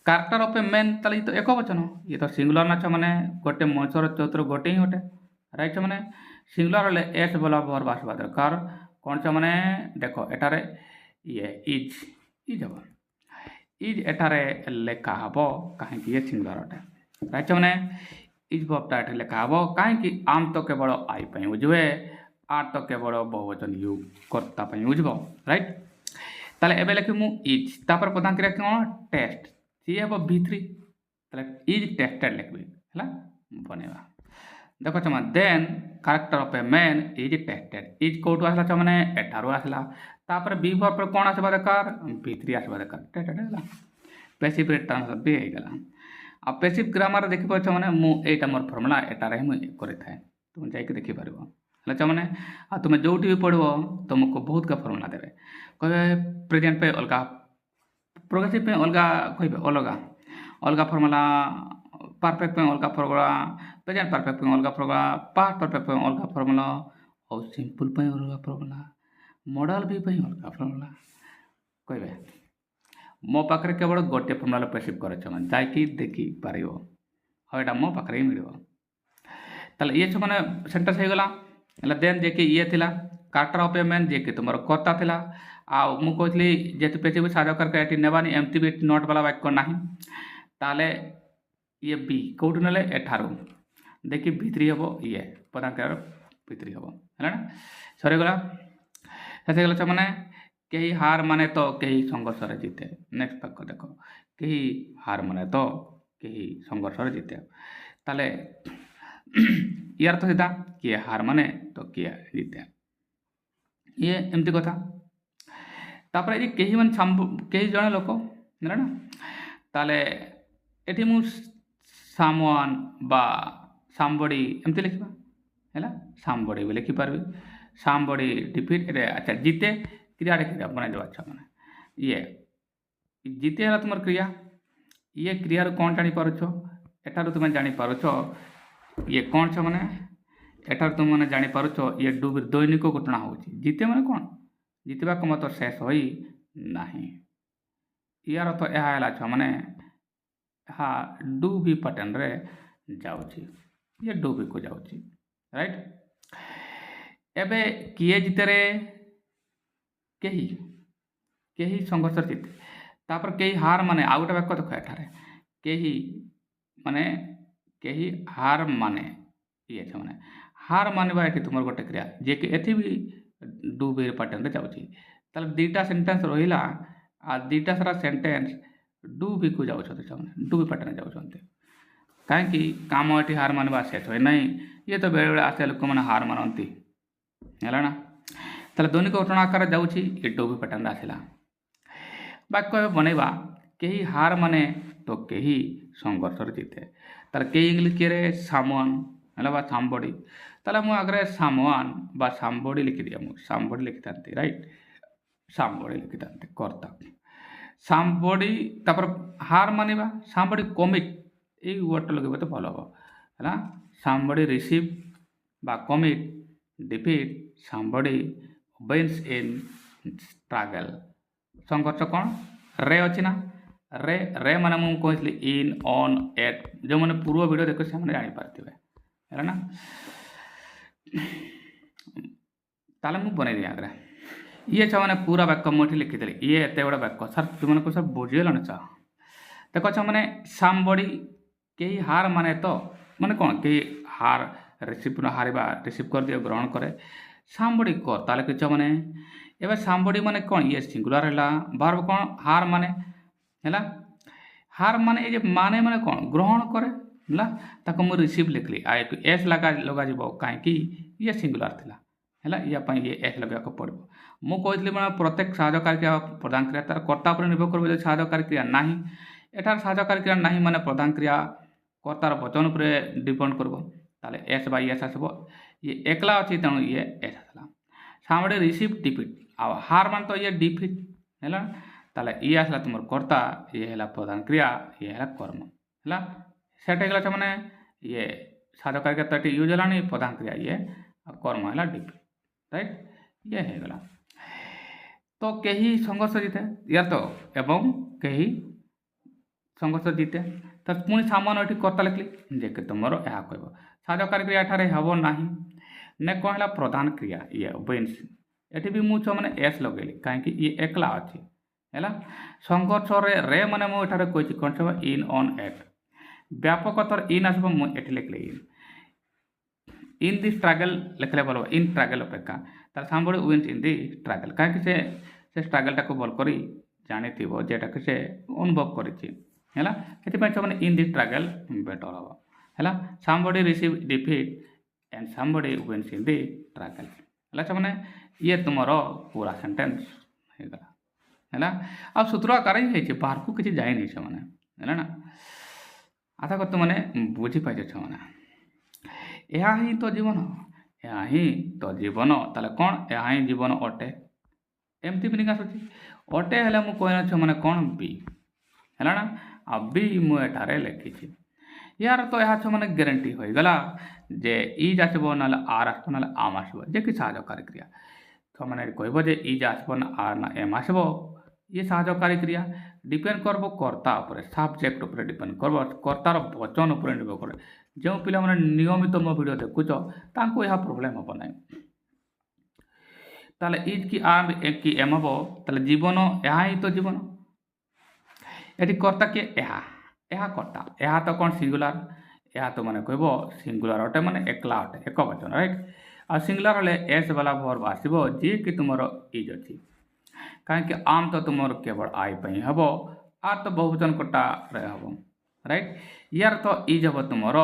character of a man ताले ये तो एक वचन ये तो सिंगुलर ना मैंने गोटे मनुष्यर चरित्र गोटे ही गोटे राइट मैंने सिंगुलर हेल्ले एस बोला वर्ब आसवा दरकार कौन सा मैंने देख एटारे ये इज हम इज एटारे लेखा हम कहीं ये सिंगुलर अटे राइट मैंने इज वर्बटा एटे लेखा हम कहीं आम तो केवल आई यूज हुए आर तो केवल बहुवचन यूज कर्ता यूज हो राइट ताले एबे लिखी मु इज तापर प्रधान क्रिया कौन टेस्ट सी हम भीतरी इज टेस्टेड लिखी है बनेवा देख चमा then character of a man is tested is कौटू आसला मैंने एठारू आसला तापर बी वर्ब पर कौन आसवा दरकार भीतरी आसवा दरकार टेस्टेड है पैसिव ट्रांसफर भी होगा आ पैसिव ग्रामर देखी पार्छ मैंने मुझे मोर फर्मुला एटारे ही मुझे करें तुम जाकि देखिपार है मैंने आ तुम जो भी पढ़ो तुमको बहुत का फर्मुला देवे कहे प्रेजेंट पे अलग प्रोग्रेसिव पे अलग कहे अलग फर्मुला परफेक्ट पे अलग फर्मुला प्रेजेंट परफेक्ट पे अलग फर्मुला पास्ट परफेक्ट पे अलग फर्मुला और सिंपल पे अलग फर्मुला मॉडल भी पे अलग फर्मुला कहे मो पाखे केवल गोटे फर्मुला पेसिव कर जाकि देखी पार हाँ यहाँ मो पाखे ही मिल ताले ये मैंने सेंटेंस हो गला देन जे कि ये थिला कैरेक्टर ऑफ ए मैन जे कि तुम कर्ता थिला आ मु कहली जेहेतु पेसिव साहाय्यकारी ये नेबानी एमती भी नोट वाला वाक्य ना ताले ये बी कौट ने एठारू देखी भीतरी हम ये पदांक भीतरी हम है ना सरीगला शेष मैंने कहीं हार माने तो कहीं संघर्ष जीते नेक्स्ट वाक्य देख कहीं हार माने तो କେହି ସଂଘର୍ଷରେ ଜିତେ। ତାହେଲେ ইয়ার ତ ସିଧା କିଏ ହାର ମାନେ ତ କିଏ ଜିତେ, ଇଏ ଏମିତି କଥା। ତାପରେ ଏଠି କେହି ମାନେ କେହି ଜଣେ ଲୋକ ହେଲା ନା, ତାହେଲେ ଏଠି ମୁଁ ସାମୱାନ୍ ବା ସାମ୍ବଡି ଏମିତି ଲେଖିବା ହେଲା, ସାମ୍ବଡି ବି ଲେଖିପାରିବି। ସାମ୍ବଡି ଡିଫିଟ୍ ଏରେ ଆଚ୍ଛା ଜିତେ କ୍ରିୟାଟେ କ୍ରିୟା ବନେଇଦେବା। ଆଚ୍ଛା ମାନେ ଇଏ ଜିତେ ହେଲା ତୁମର କ୍ରିୟା, ଇଏ କ୍ରିୟାରୁ କ'ଣ ଜାଣିପାରୁଛ, ଏଠାରୁ ତୁମେ ଜାଣିପାରୁଛ ଇଏ କ'ଣ ଛ ମାନେ ଏଠାରୁ ତୁମେ ଜାଣିପାରୁଛ ଇଏ ଦୈନିକ ଘଟଣା ହେଉଛି। ଜିତେ ମାନେ କ'ଣ, ଜିତିବା କାମ ତ ଶେଷ ହୋଇ ନାହିଁ। ইয়ার ଅର୍ଥ ଏହା ହେଲା ଛୁଆମାନେ ଏହା ଡୁ ବି ପାଟର୍ନରେ ଯାଉଛି, ଇଏ ଡୁ ବିକୁ ଯାଉଛି ରାଇଟ୍। ଏବେ କିଏ ଜିତେରେ, କେହି କେହି ସଂଘର୍ଷରେ ଜିତେ। ତାପରେ କେହି ହାର ମାନେ ଆଉ ଗୋଟେ ବାକ୍ୟ ଦେଖ ଏଠାରେ କେହି ମାନେ କେହି ହାର ମାନେ ଇଏ ମାନେ ହାର ମାନିବା ଏଠି ତୁମର ଗୋଟେ କ୍ରିୟା ଯିଏକି ଏଠି ବି ଡୁ ବି ପାଟର୍ନରେ ଯାଉଛି। ତାହେଲେ ଦୁଇଟା ସେଣ୍ଟେନ୍ସ ରହିଲା ଆଉ ଦୁଇଟା ସାରା ସେଣ୍ଟେନ୍ସ ଡୁ ବିକୁ ଯାଉଛନ୍ତି, ସେମାନେ ଡୁ ବି ପାଟର୍ନରେ ଯାଉଛନ୍ତି। କାହିଁକି କାମ ଏଠି ହାର ମାନିବା ଶେଷ ହୁଏ ନାହିଁ, ଇଏ ତ ବେଳେବେଳେ ଆସେ ଲୋକମାନେ ହାର ମାନନ୍ତି ହେଲା ନା। ତାହେଲେ ଦୈନିକ ଘଟଣା ଆକାରରେ ଯାଉଛି, ଏ ଡୁ ବି ପାଟର୍ନରେ ଆସିଲା। ବାକ୍ୟ ବନେଇବା କେହି ହାର ମାନେ ତ କେହି ସଂଘର୍ଷରେ ଜିତେ। ତାହେଲେ କେହି ଇଂଲିଶ କିଏରେ ସାମୱାନ୍ ହେଲା ବା ସାମ୍ବଡି। ତାହେଲେ ମୁଁ ଆଗରେ ସାମୱାନ୍ ବା ସାମ୍ବଡି ଲିଖିଦିଏ, ମୁଁ ସାମ୍ବଡି ଲିଖିଥାନ୍ତି ରାଇଟ୍, ସାମ୍ବଡି ଲିଖିଥାନ୍ତି କର୍ତ୍ତା। ସାମ୍ବଡି ତାପରେ ହାର ମାନିବା ସାମ୍ବଡି କମିଟ୍, ଏଇ ୱାର୍ଡ଼ଟା ଲଗେଇବ ତ ଭଲ ହେବ ହେଲା। ସାମ୍ବଡି ରିସିଭ୍ ବା commit defeat somebody wins in struggle. ସଂଘର୍ଷ କ'ଣ ରେ ଅଛି ନା, ରେ ରେ ମାନେ ମୁଁ କହିଥିଲି ଇନ୍ ଅନ୍ ଏଟ୍, ଯେଉଁମାନେ ପୂର୍ବ ଭିଡ଼ିଓ ଦେଖ ସେମାନେ ଜାଣିପାରିଥିବେ ହେଲା ନା। ତାହେଲେ ମୁଁ ବନେଇଦିଏ ଆଗରେ ଇଏ ଛୁଆମାନେ ପୁରା ବାକ୍ୟ ମୁଁ ଏଠି ଲିଖିଦେଲି, ଇଏ ଏତେ ବଡ଼ ବାକ୍ୟ ସାର୍ ତୁମମାନଙ୍କୁ ସାର୍ ବୁଝିଗଲଣି ଛୁଆ। ଦେଖ ଛୁଆମାନେ ସାମ୍ବଡି କେହି ହାର ମାନେ ତ ମାନେ କ'ଣ କେହି ହାର ରିସିଭ୍ ହାରିବା ରିସିଭ୍ କରିଦିଏ ଗ୍ରହଣ କରେ, ସାମ୍ବଡି କର। ତାହେଲେ କିଛି ମାନେ ଏବେ ସାମ୍ବଡି ମାନେ କ'ଣ ଇଏ ସିଙ୍ଗୁଲାର ହେଲା, ଭାର୍ବ କ'ଣ ହାର ମାନେ ହେଲା। ହାର ମାନେ ଏ ଯେ ମାନେ କ'ଣ ଗ୍ରହଣ କରେ ହେଲା, ତାକୁ ମୁଁ ରିସିଭ୍ ଲେଖିଲି ଆଉ ଏସ୍ ଲଗାଯିବ କାହିଁକି ଇଏ ସିଙ୍ଗୁଲାର ଥିଲା ହେଲା, ୟା ପାଇଁ ଇଏ ଏସ୍ ଲଗାଇବାକୁ ପଡ଼ିବ। ମୁଁ କହିଥିଲି ମାନେ ପ୍ରତ୍ୟେକ ସାହାଯ୍ୟକାରୀ କ୍ରିୟା ପ୍ରଧାନ କ୍ରିୟା ତାର କର୍ତ୍ତା ଉପରେ ନିର୍ଭର କରିବ। ଯଦି ସାହାଯ୍ୟକାରୀ କ୍ରିୟା ନାହିଁ, ଏଠାରେ ସାହାଯ୍ୟକାରୀ କ୍ରିୟା ନାହିଁ ମାନେ ପ୍ରଧାନ କ୍ରିୟା କର୍ତ୍ତାର ବଚନ ଉପରେ ଡିପେଣ୍ଡ କରିବ, ତାହେଲେ ଏସ୍ ବା ଏସ୍ ଆସିବ। ଇଏ ଏକଲା ଅଛି ତେଣୁ ଇଏ ଏସ୍ ଆସିଲା। ସାମ୍ବଡି ରିସିଭ୍ ଡିଫିଟ୍ ଆଉ ହାର ମାନେ ତ ଇଏ ଡିଫିଟ୍ ହେଲା, ତାହେଲେ ଇଏ ଆସିଲା ତୁମର କର୍ତ୍ତା, ଇଏ ହେଲା ପ୍ରଧାନ କ୍ରିୟା, ଇଏ ହେଲା କର୍ମ ହେଲା। ସେଟା ହେଇଗଲା ସେମାନେ ଇଏ ସାହାଯ୍ୟକାରୀ କ୍ରିୟା ତ ଏଠି ୟୁଜ୍ ହେଲାଣି, ପ୍ରଧାନ କ୍ରିୟା ଇଏ ଆଉ କର୍ମ ହେଲା ଡିଫିଟ୍ ରାଇଟ୍, ଇଏ ହେଇଗଲା। ତ କେହି ସଂଘର୍ଷ ଜିତେ ୟାର ତ ଏବଂ କେହି ସଂଘର୍ଷ ଜିତେ। ତ ପୁଣି ସାମାନ ଏଠି କର୍ତ୍ତା ଲେଖିଲି ଯେ କି ତୁମର ଏହା କହିବ ସାହାଯ୍ୟକାରୀ କ୍ରିୟା ଏଠାରେ ହେବ ନାହିଁ। ନେ କ'ଣ ହେଲା ପ୍ରଧାନ କ୍ରିୟା ଇଏ ୱିନ୍ସ, ଏଠି ବି ମୁଁ ଛୁଆମାନେ ଏସ୍ ଲଗେଇଲି କାହିଁକି ଇଏ ଏକଲା ଅଛି ହେଲା। ସଂଘର୍ଷରେ ରେ ମାନେ ମୁଁ ଏଠାରେ କହିଛି କ'ଣ ଥିବ ଇନ୍ ଅନ୍ ଏଟ୍, ବ୍ୟାପକ ଥର ଇନ୍ ଆସିବ, ମୁଁ ଏଠି ଲେଖିଲି ଇନ୍ ଦି ଷ୍ଟ୍ରଗଲ୍ ଲେଖିଲେ ଭଲ, ଇନ୍ ଷ୍ଟ୍ରଗଲ୍ ଅପେକ୍ଷା। ତାହେଲେ ସାମ୍ବଡି ୱିନ୍ସ ଇନ୍ ଦି ଷ୍ଟ୍ରଗଲ୍, କାହିଁକି ସେ ଷ୍ଟ୍ରଗଲ୍ଟାକୁ ଭଲ କରି ଜାଣିଥିବ ଯେଟାକି ସେ ଅନୁଭବ କରିଛି ହେଲା, ସେଥିପାଇଁ ସେମାନେ ଇନ୍ ଦି ଷ୍ଟ୍ରଗଲ୍ ବେଟର୍ ହେବ ହେଲା। Somebody receive defeat and somebody wins in the struggle ହେଲା। ସେମାନେ ଇଏ ତୁମର ପୁରା ସେଣ୍ଟେନ୍ସ ହେଇଗଲା ହେଲା। ଆଉ ସୂତ୍ର ଆକାର ହିଁ ହେଇଛି, ବାହାରକୁ କିଛି ଯାଇନି ସେମାନେ ହେଲା ନା। ଆଶା କର ତୁମମାନେ ବୁଝିପାଇଛ ଛୁଆମାନେ। ଏହା ହିଁ ତ ଜୀବନ, ଏହା ହିଁ ତ ଜୀବନ। ତାହେଲେ କ'ଣ ଏହା ହିଁ ଜୀବନ ଅଟେ, ଏମିତି ମିନିଂ ଆସୁଛି। ଅଟେ ହେଲେ ମୁଁ କହିନଛି ମାନେ କ'ଣ ବି ହେଲା ନା, ଆଉ ବି ମୁଁ ଏଠାରେ ଲେଖିଛି। ୟାର ତ ଏହା ଛୁଆମାନେ ଗ୍ୟାରେଣ୍ଟି ହୋଇଗଲା ଯେ ଇଜ୍ ଆସିବ ନହେଲେ ଆର୍ ଆସିବ ନହେଲେ ଆମ୍ ଆସିବ, ଯେ କି ସାହାଯ୍ୟକାରୀ କ୍ରିୟା। ଛୁଆମାନେ କହିବ ଯେ ଇଜ୍ ଆସିବ ନା ଆର୍ ନା ଏମ୍ ଆସିବ, ଇଏ ସାହାଯ୍ୟକାରୀ କ୍ରିୟା ଡିପେଣ୍ଡ କରିବ କର୍ତ୍ତା ଉପରେ, ସବଜେକ୍ଟ ଉପରେ ଡିପେଣ୍ଡ କରିବ, କର୍ତ୍ତାର ବଚନ ଉପରେ ନିର୍ଭର କରେ। ଯେଉଁ ପିଲାମାନେ ନିୟମିତ ମୋ ଭିଡ଼ିଓ ଦେଖୁଛ ତାଙ୍କୁ ଏହା ପ୍ରୋବ୍ଲେମ୍ ହେବ ନାହିଁ। ତାହେଲେ ଇଜ୍ କି ଆର୍ କି ଏମ୍ ହେବ, ତାହେଲେ ଜୀବନ ଏହା ହିଁ ତ ଜୀବନ। ଏଠି କର୍ତ୍ତା କିଏ ଏହା, ଏହା କର୍ତ୍ତା, ଏହା ତ କ'ଣ ସିଙ୍ଗୁଲାର, ଏହା ତ ମାନେ କହିବ ସିଙ୍ଗୁଲାର ଅଟେ ମାନେ ଏକଲା ଅଟେ, ଏକ ବଚନ ରାଇଟ୍। ଆଉ ସିଙ୍ଗୁଲାର ହେଲେ ଏସ୍ ବାଲା ଭର୍ବ ଆସିବ ଯିଏକି ତୁମର ଇଜ୍ ଅଛି, କାହିଁକି ଆମ୍ ତ ତୁମର କେବଳ ଆଇ ପାଇଁ ହେବ, ଆର୍ ତ ବହୁବଚନ କର୍ତ୍ତାରେ ହେବ राइट यार तो इज हम तुमर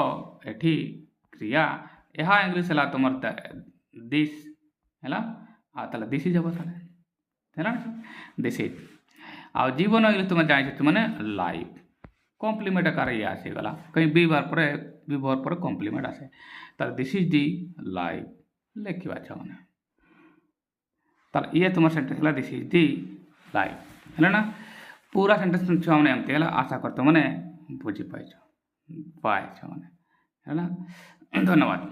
एठी क्रिया यह इंग्लीश है तुम दिस है ताले दिस इज हम ताले है दिस इज आ जीवन इंग्लीश तुम जान मैंने लाइफ कम्प्लीमेंट आकार ये आसीगला कहीं विभर पर कम्प्लीमेंट आसे ताले दिस इज दी लाइफ लिखा मैंने ताले ये तुम सेंटेंस है दिस इज दी लाइफ है ना पूरा सेंटेंस छुआने एमती है आशा करते मैंने बुझी पाई मैंने है ना धन्यवाद।